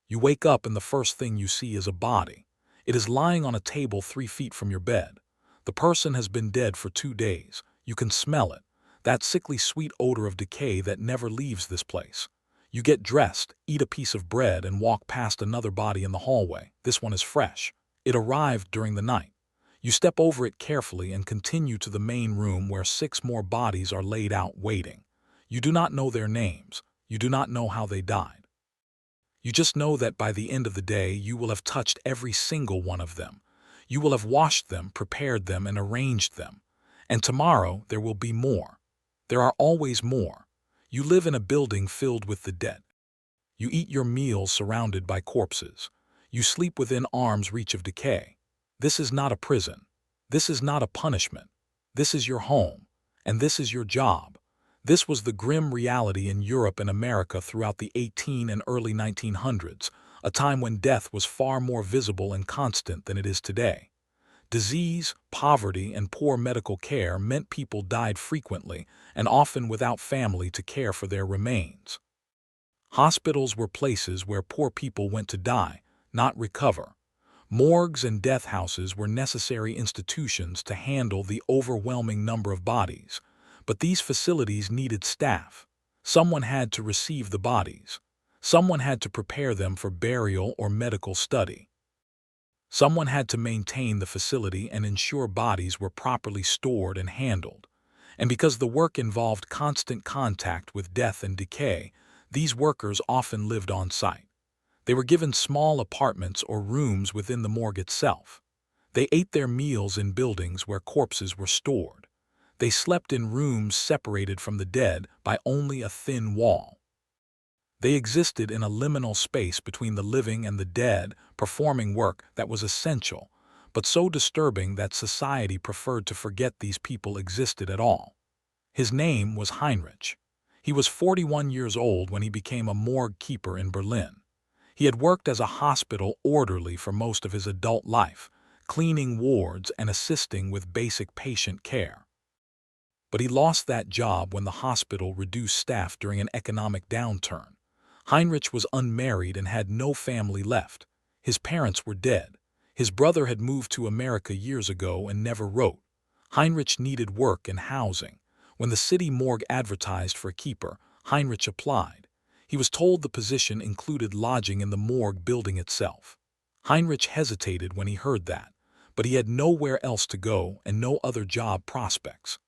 You wake up and the first thing you see is a body. It is lying on a table 3 feet from your bed. The person has been dead for 2 days. You can smell it, that sickly sweet odor of decay that never leaves this place. You get dressed, eat a piece of bread, and walk past another body in the hallway. This one is fresh. It arrived during the night. You step over it carefully and continue to the main room where 6 more bodies are laid out waiting. You do not know their names. You do not know how they died. You just know that by the end of the day, you will have touched every single one of them. You will have washed them, prepared them, and arranged them. And tomorrow there will be more. There are always more. You live in a building filled with the dead. You eat your meals surrounded by corpses. You sleep within arm's reach of decay. This is not a prison. This is not a punishment. This is your home. And this is your job. This was the grim reality in Europe and America throughout the 18 and early 1900s, a time when death was far more visible and constant than it is today. Disease, poverty, and poor medical care meant people died frequently and often without family to care for their remains. Hospitals were places where poor people went to die, not recover. Morgues and death houses were necessary institutions to handle the overwhelming number of bodies. But these facilities needed staff. Someone had to receive the bodies. Someone had to prepare them for burial or medical study. Someone had to maintain the facility and ensure bodies were properly stored and handled. And because the work involved constant contact with death and decay, these workers often lived on site. They were given small apartments or rooms within the morgue itself. They ate their meals in buildings where corpses were stored. They slept in rooms separated from the dead by only a thin wall. They existed in a liminal space between the living and the dead, performing work that was essential, but so disturbing that society preferred to forget these people existed at all. His name was Heinrich. He was 41 years old when he became a morgue keeper in Berlin. He had worked as a hospital orderly for most of his adult life, cleaning wards and assisting with basic patient care. But he lost that job when the hospital reduced staff during an economic downturn. Heinrich was unmarried and had no family left. His parents were dead. His brother had moved to America years ago and never wrote. Heinrich needed work and housing. When the city morgue advertised for a keeper, Heinrich applied. He was told the position included lodging in the morgue building itself. Heinrich hesitated when he heard that, but he had nowhere else to go and no other job prospects.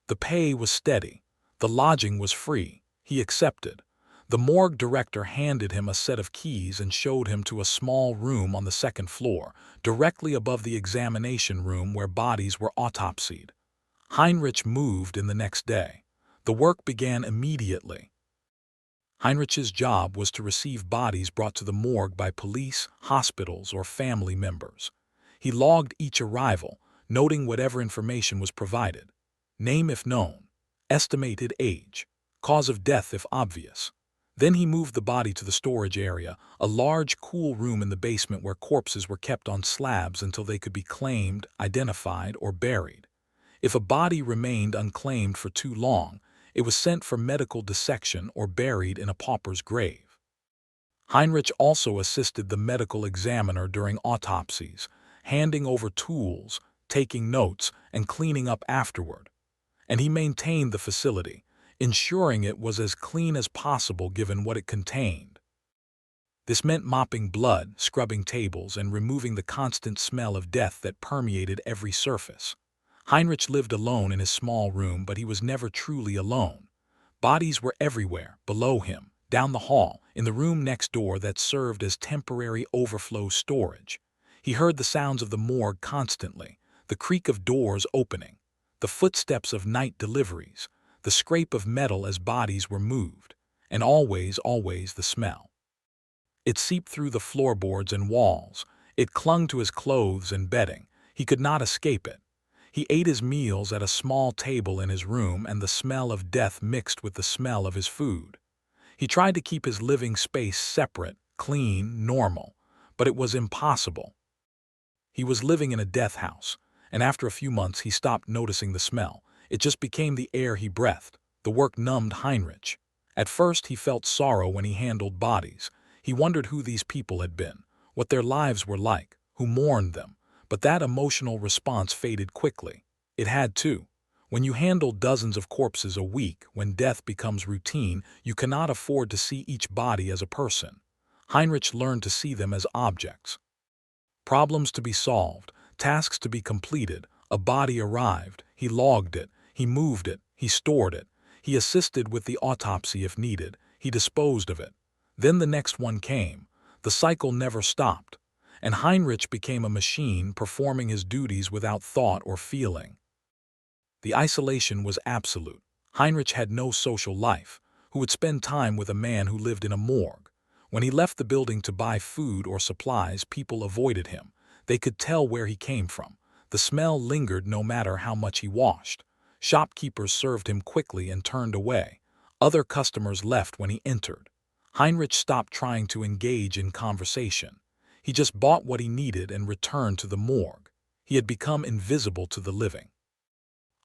The pay was steady. The lodging was free. He accepted. The morgue director handed him a set of keys and showed him to a small room on the second floor, directly above the examination room where bodies were autopsied. Heinrich moved in the next day. The work began immediately. Heinrich's job was to receive bodies brought to the morgue by police, hospitals, or family members. He logged each arrival, noting whatever information was provided. Name if known, estimated age, cause of death if obvious. Then he moved the body to the storage area, a large, cool room in the basement where corpses were kept on slabs until they could be claimed, identified, or buried. If a body remained unclaimed for too long, it was sent for medical dissection or buried in a pauper's grave. Heinrich also assisted the medical examiner during autopsies, handing over tools, taking notes, and cleaning up afterward. And he maintained the facility, ensuring it was as clean as possible given what it contained. This meant mopping blood, scrubbing tables, and removing the constant smell of death that permeated every surface. Heinrich lived alone in his small room, but he was never truly alone. Bodies were everywhere, below him, down the hall, in the room next door that served as temporary overflow storage. He heard the sounds of the morgue constantly, the creak of doors opening, the footsteps of night deliveries, the scrape of metal as bodies were moved, and always the smell. It seeped through the floorboards and walls. It clung to his clothes and bedding. He could not escape it. He ate his meals at a small table in his room, and the smell of death mixed with the smell of his food. He tried to keep his living space separate, clean, normal, but it was impossible. He was living in a death house, and after a few months he stopped noticing the smell. It just became the air he breathed. The work numbed Heinrich. At first he felt sorrow when he handled bodies. He wondered who these people had been, what their lives were like, who mourned them, but that emotional response faded quickly. It had to. When you handle dozens of corpses a week, when death becomes routine, you cannot afford to see each body as a person. Heinrich learned to see them as objects. Problems to be solved, tasks to be completed. A body arrived, he logged it, he moved it, he stored it, he assisted with the autopsy if needed, he disposed of it. Then the next one came. The cycle never stopped, and Heinrich became a machine performing his duties without thought or feeling. The isolation was absolute. Heinrich had no social life. Who would spend time with a man who lived in a morgue? When he left the building to buy food or supplies, people avoided him. They could tell where he came from. The smell lingered no matter how much he washed. Shopkeepers served him quickly and turned away. Other customers left when he entered. Heinrich stopped trying to engage in conversation. He just bought what he needed and returned to the morgue. He had become invisible to the living.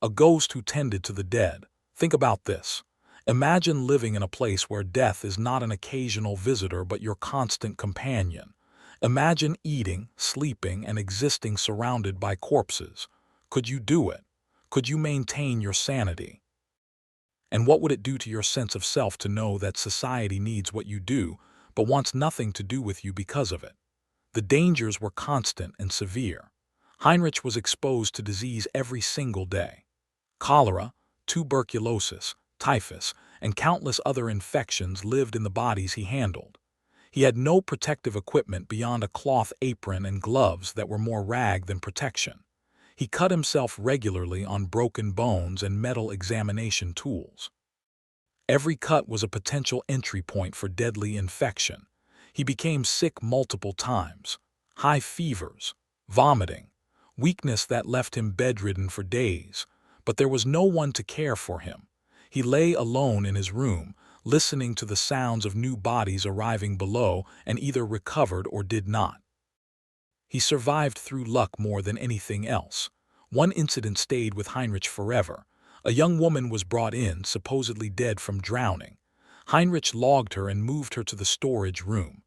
A ghost who tended to the dead. Think about this. Imagine living in a place where death is not an occasional visitor but your constant companion. Imagine eating, sleeping, and existing surrounded by corpses. Could you do it? Could you maintain your sanity? And what would it do to your sense of self to know that society needs what you do, but wants nothing to do with you because of it? The dangers were constant and severe. Heinrich was exposed to disease every single day. Cholera, tuberculosis, typhus, and countless other infections lived in the bodies he handled. He had no protective equipment beyond a cloth apron and gloves that were more rag than protection. He cut himself regularly on broken bones and metal examination tools. Every cut was a potential entry point for deadly infection. He became sick multiple times. High fevers, vomiting, weakness that left him bedridden for days. But there was no one to care for him. He lay alone in his room, listening to the sounds of new bodies arriving below, and either recovered or did not. He survived through luck more than anything else. One incident stayed with Heinrich forever. A young woman was brought in, supposedly dead from drowning. Heinrich logged her and moved her to the storage room.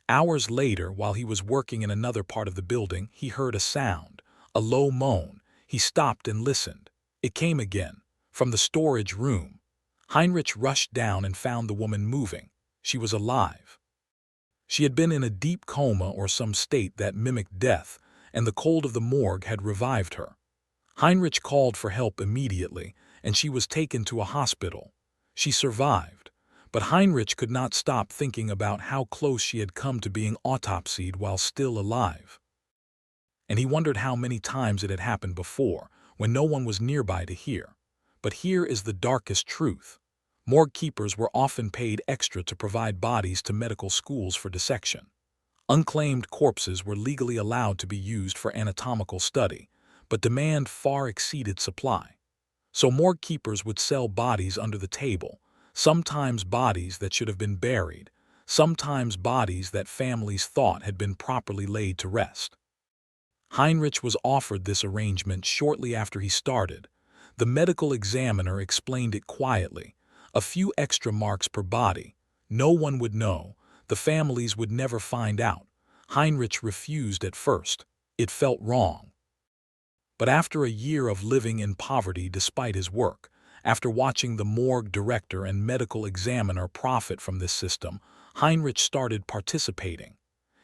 Hours later, while he was working in another part of the building, he heard a sound, a low moan. He stopped and listened. It came again, from the storage room. Heinrich rushed down and found the woman moving. She was alive. She had been in a deep coma or some state that mimicked death, and the cold of the morgue had revived her. Heinrich called for help immediately, and she was taken to a hospital. She survived, but Heinrich could not stop thinking about how close she had come to being autopsied while still alive. And he wondered how many times it had happened before, when no one was nearby to hear. But here is the darkest truth. Morgue keepers were often paid extra to provide bodies to medical schools for dissection. Unclaimed corpses were legally allowed to be used for anatomical study, but demand far exceeded supply. So morgue keepers would sell bodies under the table, sometimes bodies that should have been buried, sometimes bodies that families thought had been properly laid to rest. Heinrich was offered this arrangement shortly after he started. The medical examiner explained it quietly. A few extra marks per body. No one would know. The families would never find out. Heinrich refused at first. It felt wrong. But after a year of living in poverty despite his work, after watching the morgue director and medical examiner profit from this system, Heinrich started participating.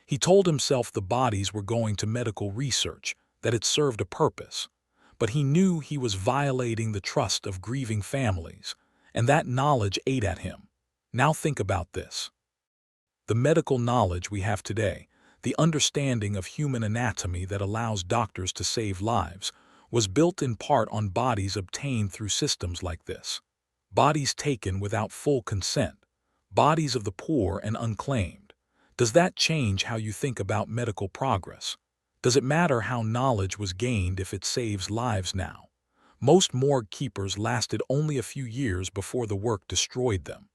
He told himself the bodies were going to medical research, that it served a purpose. But he knew he was violating the trust of grieving families, and that knowledge ate at him. Now think about this. The medical knowledge we have today, the understanding of human anatomy that allows doctors to save lives, was built in part on bodies obtained through systems like this. Bodies taken without full consent, bodies of the poor and unclaimed. Does that change how you think about medical progress? Does it matter how knowledge was gained if it saves lives now? Most morgue keepers lasted only a few years before the work destroyed them.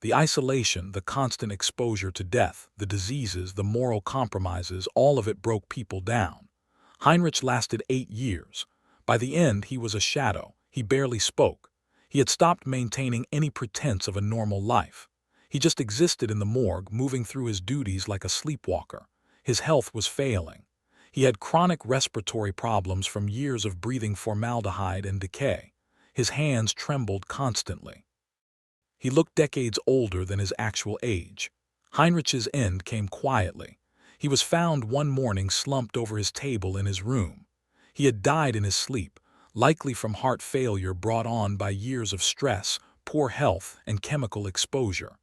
The isolation, the constant exposure to death, the diseases, the moral compromises, all of it broke people down. Heinrich lasted 8 years. By the end, he was a shadow. He barely spoke. He had stopped maintaining any pretense of a normal life. He just existed in the morgue, moving through his duties like a sleepwalker. His health was failing. He had chronic respiratory problems from years of breathing formaldehyde and decay. His hands trembled constantly. He looked decades older than his actual age. Heinrich's end came quietly. He was found one morning slumped over his table in his room. He had died in his sleep, likely from heart failure brought on by years of stress, poor health, and chemical exposure.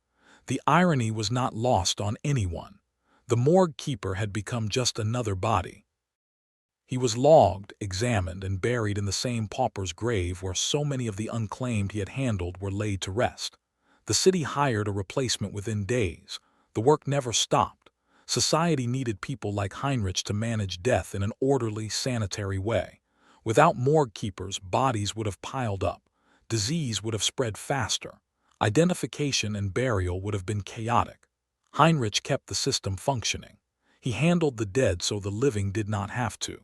The irony was not lost on anyone. The morgue keeper had become just another body. He was logged, examined, and buried in the same pauper's grave where so many of the unclaimed he had handled were laid to rest. The city hired a replacement within days. The work never stopped. Society needed people like Heinrich to manage death in an orderly, sanitary way. Without morgue keepers, bodies would have piled up. Disease would have spread faster. Identification and burial would have been chaotic. Heinrich kept the system functioning. He handled the dead so the living did not have to.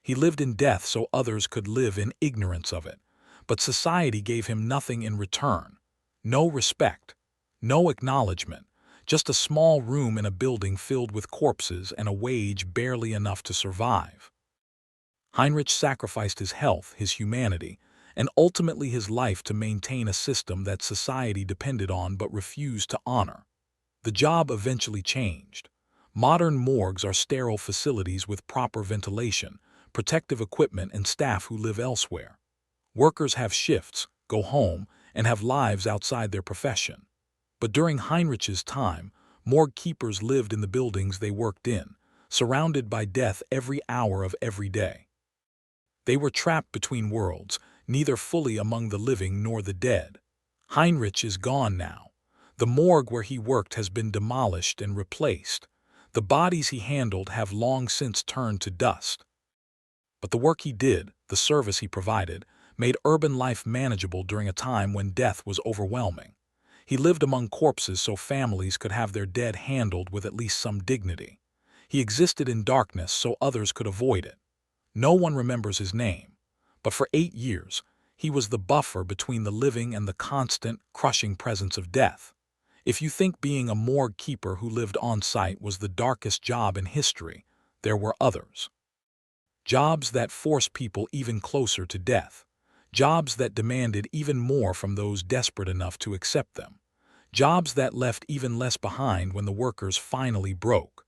He lived in death so others could live in ignorance of it. But society gave him nothing in return. No respect, no acknowledgement, just a small room in a building filled with corpses and a wage barely enough to survive. Heinrich sacrificed his health, his humanity, and ultimately his life to maintain a system that society depended on but refused to honor. The job eventually changed. Modern morgues are sterile facilities with proper ventilation, protective equipment, and staff who live elsewhere. Workers have shifts, go home, and have lives outside their profession. But during Heinrich's time, morgue keepers lived in the buildings they worked in, surrounded by death every hour of every day. They were trapped between worlds, neither fully among the living nor the dead. Heinrich is gone now. The morgue where he worked has been demolished and replaced. The bodies he handled have long since turned to dust. But the work he did, the service he provided, made urban life manageable during a time when death was overwhelming. He lived among corpses so families could have their dead handled with at least some dignity. He existed in darkness so others could avoid it. No one remembers his name, but for 8 years, he was the buffer between the living and the constant, crushing presence of death. If you think being a morgue keeper who lived on site was the darkest job in history, there were others. Jobs that forced people even closer to death. Jobs that demanded even more from those desperate enough to accept them. Jobs that left even less behind when the workers finally broke.